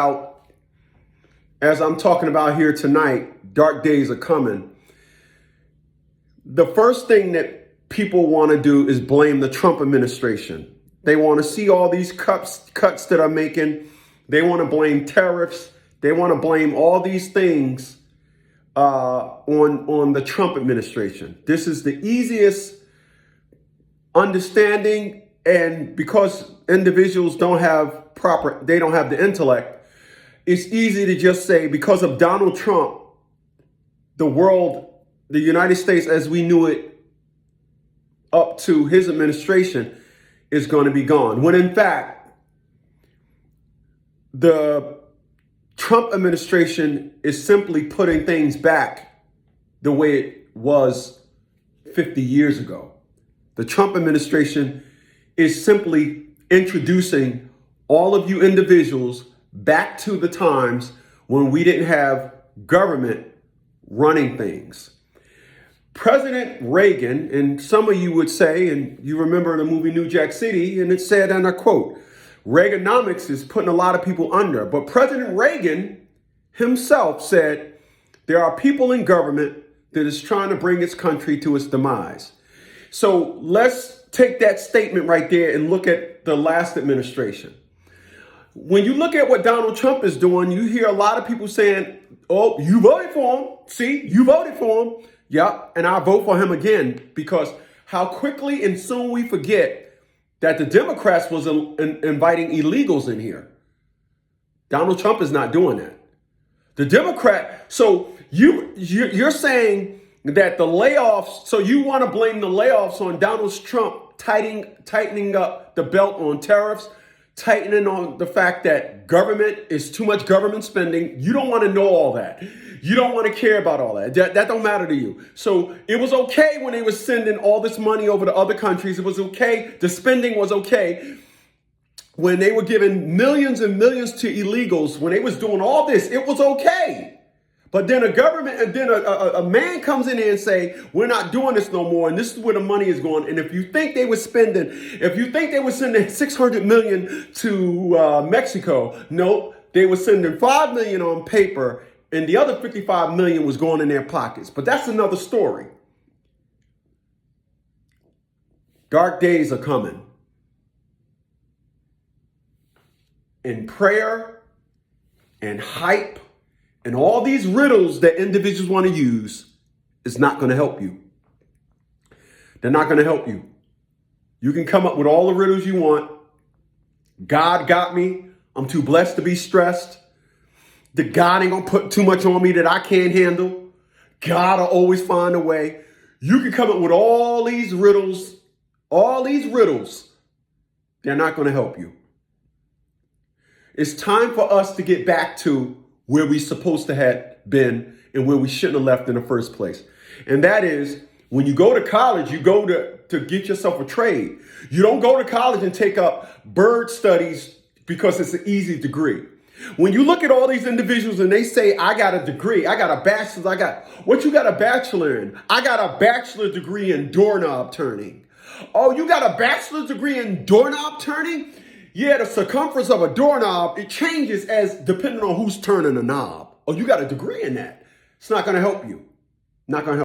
out, as I'm talking about here tonight, dark days are coming. The first thing that people want to do is blame the Trump administration. They want to see all these cuts that are making. They want to blame tariffs. They want to blame all these things on the Trump administration. This is the easiest understanding, and because individuals don't have the intellect, it's easy to just say because of Donald Trump, the United States as we knew it up to his administration is going to be gone. When in fact, the Trump administration is simply putting things back the way it was 50 years ago. The Trump administration is simply introducing all of you individuals back to the times when we didn't have government running things. President Reagan, and some of you would say, and you remember the movie New Jack City, and it said, and I quote, Reaganomics is putting a lot of people under. But President Reagan himself said, there are people in government that is trying to bring its country to its demise. So let's take that statement right there and look at the last administration. When you look at what Donald Trump is doing, you hear a lot of people saying, oh, you voted for him. See, you voted for him. Yeah, and I'll vote for him again, because how quickly and soon we forget that the Democrats was inviting illegals in here. Donald Trump is not doing that. The Democrat, so you're saying that the layoffs, so you want to blame the layoffs on Donald Trump tightening up the belt on tariffs, tightening on the fact that government is too much government spending. You don't want to know all that. You don't want to care about all that. That don't matter to you. So it was okay when they were sending all this money over to other countries. It was okay. The spending was okay. When they were giving millions and millions to illegals, when they was doing all this, it was okay. But then a man comes in here and say, we're not doing this no more, and this is where the money is going. And if you think they were sending $600 million to Mexico, no, they were sending $5 million on paper, and the other $55 million was going in their pockets. But that's another story. Dark days are coming. And prayer and hype and all these riddles that individuals want to use is not going to help you. They're not going to help you. You can come up with all the riddles you want. God got me. I'm too blessed to be stressed. The God ain't going to put too much on me that I can't handle. God will always find a way. You can come up with all these riddles. They're not going to help you. It's time for us to get back to where we supposed to have been and where we shouldn't have left in the first place. And that is, when you go to college, you go to get yourself a trade. You don't go to college and take up bird studies because it's an easy degree. When you look at all these individuals and they say, I got a degree, I got a bachelor's, what you got a bachelor in? I got a bachelor's degree in doorknob turning. Oh, you got a bachelor's degree in doorknob turning? Yeah, the circumference of a doorknob, it changes as depending on who's turning the knob. Oh, you got a degree in that. It's not going to help you. Not going to help.